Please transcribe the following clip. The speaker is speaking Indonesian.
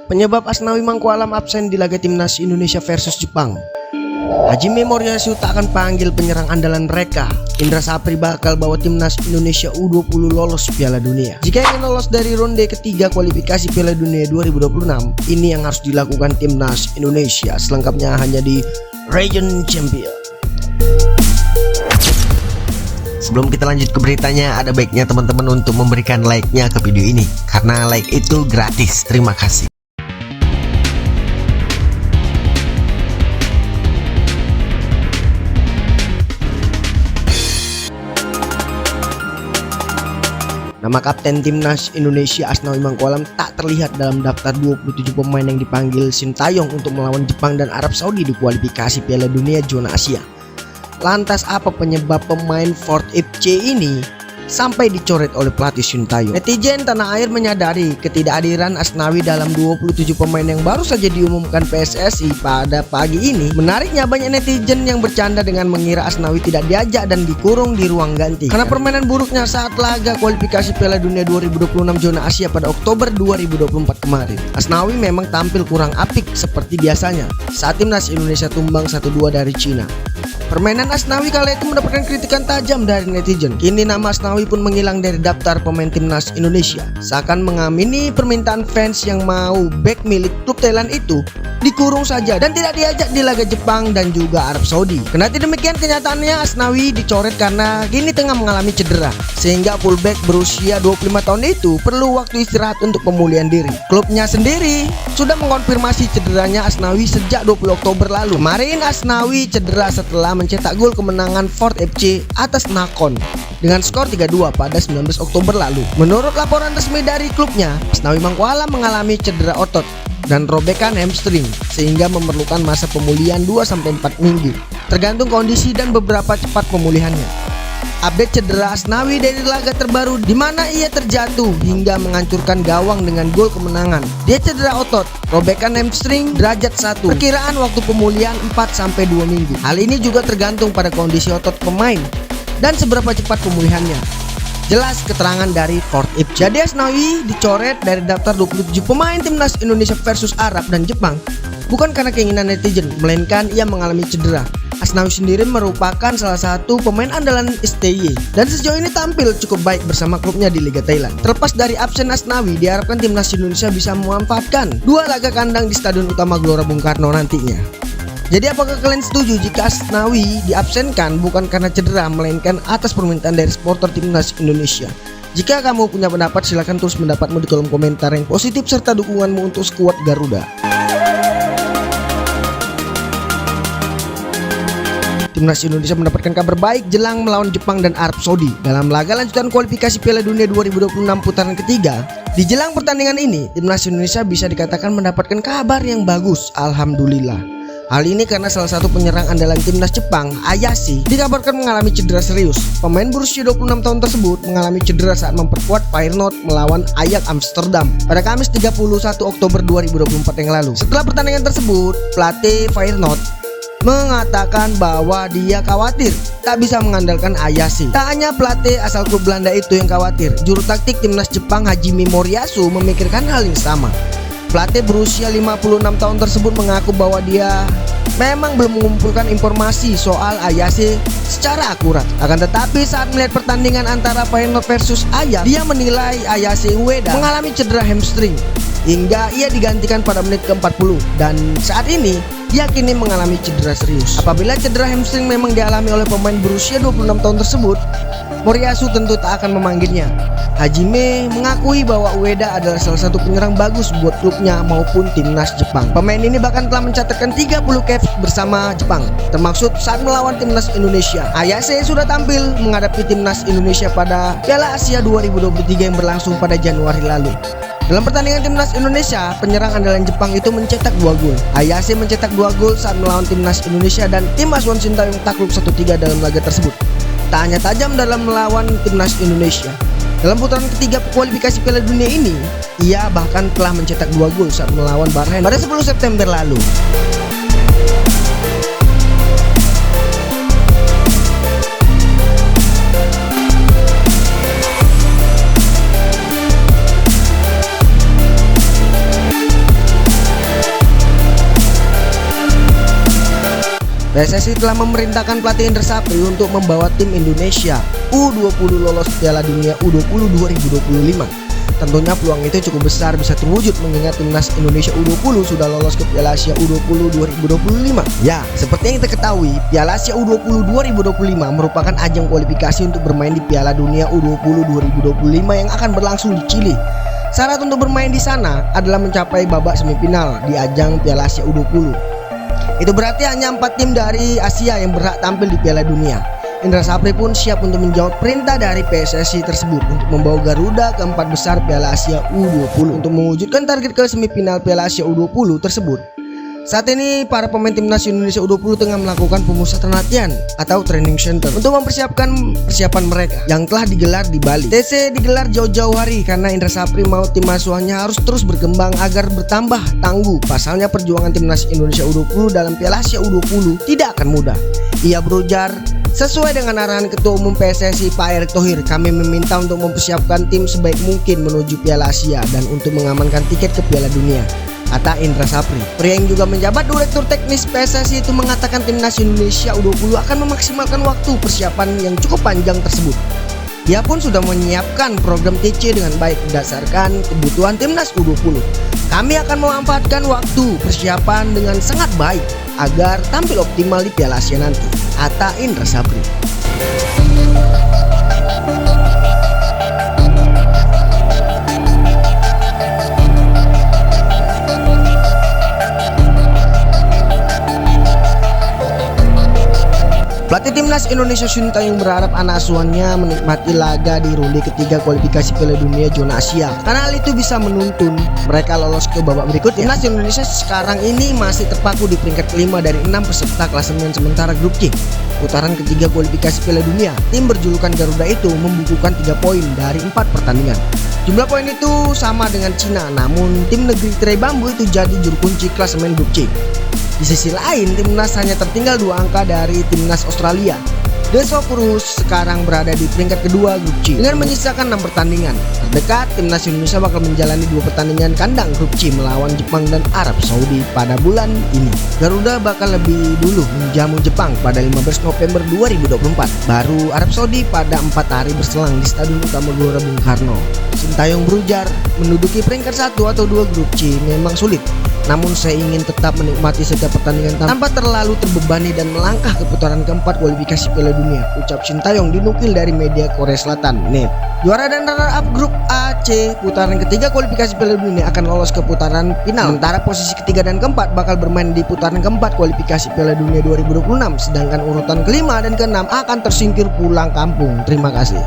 Penyebab Asnawi Mangkualam absen di laga timnas Indonesia versus Jepang. Hajime Moriyasu tak akan panggil penyerang andalan mereka. Indra Sapri bakal bawa timnas Indonesia U20 lolos Piala Dunia. Jika ingin lolos dari ronde ketiga kualifikasi Piala Dunia 2026, ini yang harus dilakukan timnas Indonesia. Selengkapnya hanya di Region Champion. Sebelum kita lanjut ke beritanya, ada baiknya teman-teman untuk memberikan like-nya ke video ini, karena like itu gratis. Terima kasih. Nama Kapten Timnas Indonesia Asnawi Mangkualam tak terlihat dalam daftar 27 pemain yang dipanggil Sintayong untuk melawan Jepang dan Arab Saudi di kualifikasi Piala Dunia zona Asia. Lantas apa penyebab pemain Ford FC ini sampai dicoret oleh pelatih Sintayong? Netizen tanah air menyadari ketidakhadiran Asnawi dalam 27 pemain yang baru saja diumumkan PSSI pada pagi ini. Menariknya, banyak netizen yang bercanda dengan mengira Asnawi tidak diajak dan dikurung di ruang ganti karena permainan buruknya saat laga kualifikasi Piala Dunia 2026 zona Asia pada Oktober 2024 kemarin. Asnawi memang tampil kurang apik seperti biasanya saat timnas Indonesia tumbang 1-2 dari Cina. Permainan Asnawi kala itu mendapatkan kritikan tajam dari netizen. Kini nama Asnawi pun menghilang dari daftar pemain timnas Indonesia. Seakan mengamini permintaan fans yang mau back milik klub Thailand itu dikurung saja dan tidak diajak di laga Jepang dan juga Arab Saudi. Kendati demikian, kenyataannya Asnawi dicoret karena kini tengah mengalami cedera, sehingga fullback berusia 25 tahun itu perlu waktu istirahat untuk pemulihan diri. Klubnya sendiri sudah mengkonfirmasi cederanya Asnawi sejak 20 Oktober lalu. Kemarin Asnawi cedera setelah mencetak gol kemenangan Ford FC atas Nakon dengan skor 3-2 pada 19 Oktober lalu. Menurut laporan resmi dari klubnya, Asnawi Mangkualam mengalami cedera otot dan robekan hamstring sehingga memerlukan masa pemulihan 2-4 minggu tergantung kondisi dan beberapa cepat pemulihannya. Update cedera Asnawi dari laga terbaru di mana ia terjatuh hingga menghancurkan gawang dengan gol kemenangan. Dia cedera otot, robekan hamstring derajat 1. Perkiraan waktu pemulihan 4-2 minggu. Hal ini juga tergantung pada kondisi otot pemain dan seberapa cepat pemulihannya. Jelas keterangan dari Ford FC. Jadi Asnawi dicoret dari daftar 27 pemain timnas Indonesia versus Arab dan Jepang bukan karena keinginan netizen, melainkan ia mengalami cedera. Asnawi sendiri merupakan salah satu pemain andalan STY dan sejauh ini tampil cukup baik bersama klubnya di Liga Thailand. Terlepas dari absen Asnawi, diharapkan timnas Indonesia bisa memanfaatkan 2 laga kandang di Stadion Utama Gelora Bung Karno nantinya. Jadi apakah kalian setuju jika Asnawi diabsenkan bukan karena cedera, melainkan atas permintaan dari supporter timnas Indonesia? Jika kamu punya pendapat, silahkan tulis pendapatmu di kolom komentar yang positif serta dukunganmu untuk skuad Garuda. Timnas Indonesia mendapatkan kabar baik jelang melawan Jepang dan Arab Saudi dalam laga lanjutan kualifikasi Piala Dunia 2026 putaran ketiga. Di jelang pertandingan ini, timnas Indonesia bisa dikatakan mendapatkan kabar yang bagus, alhamdulillah. Hal ini karena salah satu penyerang andalan timnas Jepang, Ayashi, dikabarkan mengalami cedera serius. Pemain berusia 26 tahun tersebut mengalami cedera saat memperkuat Feyenoord melawan Ajax Amsterdam pada Kamis 31 Oktober 2024 yang lalu. Setelah pertandingan tersebut, pelatih Feyenoord mengatakan bahwa dia khawatir tak bisa mengandalkan Ayashi. Tak hanya pelatih asal klub Belanda itu yang khawatir, juru taktik timnas Jepang Hajime Moriyasu memikirkan hal yang sama. Pelatih berusia 56 tahun tersebut mengaku bahwa dia memang belum mengumpulkan informasi soal Ayashi secara akurat. Akan tetapi saat melihat pertandingan antara Feyenoord versus Ajax, dia menilai Ayashi Ueda mengalami cedera hamstring hingga ia digantikan pada menit ke-40 dan saat ini dia kini mengalami cedera serius. Apabila cedera hamstring memang dialami oleh pemain berusia 26 tahun tersebut, Moriyasu tentu tak akan memanggilnya. Hajime mengakui bahwa Ueda adalah salah satu penyerang bagus buat klubnya maupun timnas Jepang. Pemain ini bahkan telah mencatatkan 30 caps bersama Jepang, termasuk saat melawan timnas Indonesia. Ayashi sudah tampil menghadapi timnas Indonesia pada Piala Asia 2023 yang berlangsung pada Januari lalu. Dalam pertandingan timnas Indonesia, penyerang andalan Jepang itu mencetak 2 gol. Ayashi mencetak 2 gol saat melawan timnas Indonesia dan tim asuhan Sintayong takluk 1-3 dalam laga tersebut. Tak hanya tajam dalam melawan timnas Indonesia, dalam putaran ketiga kualifikasi Piala Dunia ini, ia bahkan telah mencetak 2 gol saat melawan Bahrain pada 10 September lalu. PSSI telah memerintahkan pelatih Indra Sapri untuk membawa tim Indonesia U20 lolos Piala Dunia U20 2025. Tentunya peluang itu cukup besar bisa terwujud mengingat timnas Indonesia U20 sudah lolos ke Piala Asia U20 2025. Ya, seperti yang kita ketahui, Piala Asia U20 2025 merupakan ajang kualifikasi untuk bermain di Piala Dunia U20 2025 yang akan berlangsung di Chili. Syarat untuk bermain di sana adalah mencapai babak semifinal di ajang Piala Asia U20. Itu berarti hanya 4 tim dari Asia yang berhak tampil di Piala Dunia. Indra Sapri pun siap untuk menjawab perintah dari PSSI tersebut untuk membawa Garuda ke 4 besar Piala Asia U20 untuk mewujudkan target ke semifinal Piala Asia U20 tersebut. Saat ini para pemain timnas Indonesia U20 tengah melakukan pemusatan latihan atau training center untuk mempersiapkan persiapan mereka yang telah digelar di Bali. TC digelar jauh-jauh hari karena Indra Sapri mau tim asuhannya harus terus berkembang agar bertambah tangguh. Pasalnya perjuangan timnas Indonesia U20 dalam Piala Asia U20 tidak akan mudah. Ia berujar, sesuai dengan arahan Ketua Umum PSSI Pak Erick Thohir, kami meminta untuk mempersiapkan tim sebaik mungkin menuju Piala Asia dan untuk mengamankan tiket ke Piala Dunia, kata Indra Sapri. Pria yang juga menjabat Direktur Teknis PSSI itu mengatakan timnas Indonesia U20 akan memaksimalkan waktu persiapan yang cukup panjang tersebut. Ia pun sudah menyiapkan program TC dengan baik berdasarkan kebutuhan timnas U20. Kami akan memanfaatkan waktu persiapan dengan sangat baik agar tampil optimal di Piala Asia nanti, kata Indra Sapri. Pelatih timnas Indonesia Sintayong berharap anak asuhannya menikmati laga di ronde ketiga kualifikasi Piala Dunia zona Asia, karena hal itu bisa menuntun mereka lolos ke babak berikutnya. Timnas Indonesia sekarang ini masih terpaku di peringkat kelima dari 6 peserta klasemen sementara grup C. Putaran ketiga kualifikasi Piala Dunia, tim berjulukan Garuda itu membukukan 3 poin dari 4 pertandingan. Jumlah poin itu sama dengan Cina, namun tim negeri tirai bambu itu jadi juru kunci klasemen grup C. Di sisi lain, timnas hanya tertinggal 2 angka dari timnas Australia. The Socceroos sekarang berada di peringkat kedua grup C dengan menyisakan 6 pertandingan. Terdekat, timnas Indonesia bakal menjalani 2 pertandingan kandang grup C melawan Jepang dan Arab Saudi pada bulan ini. Garuda bakal lebih dulu menjamu Jepang pada 15 November 2024, baru Arab Saudi pada 4 hari berselang di Stadion Utama Gelora Bung Karno. Sintayong berujar, menduduki peringkat 1 atau 2 grup C memang sulit. Namun saya ingin tetap menikmati setiap pertandingan tanpa terlalu terbebani dan melangkah ke putaran keempat kualifikasi Piala Dunia, ucap Sintayong dinukil dari media Korea Selatan, NET. Juara dan runner-up grup A C putaran ketiga kualifikasi Piala Dunia akan lolos ke putaran final. Sementara posisi ketiga dan keempat bakal bermain di putaran keempat kualifikasi Piala Dunia 2026, sedangkan urutan kelima dan keenam akan tersingkir pulang kampung. Terima kasih.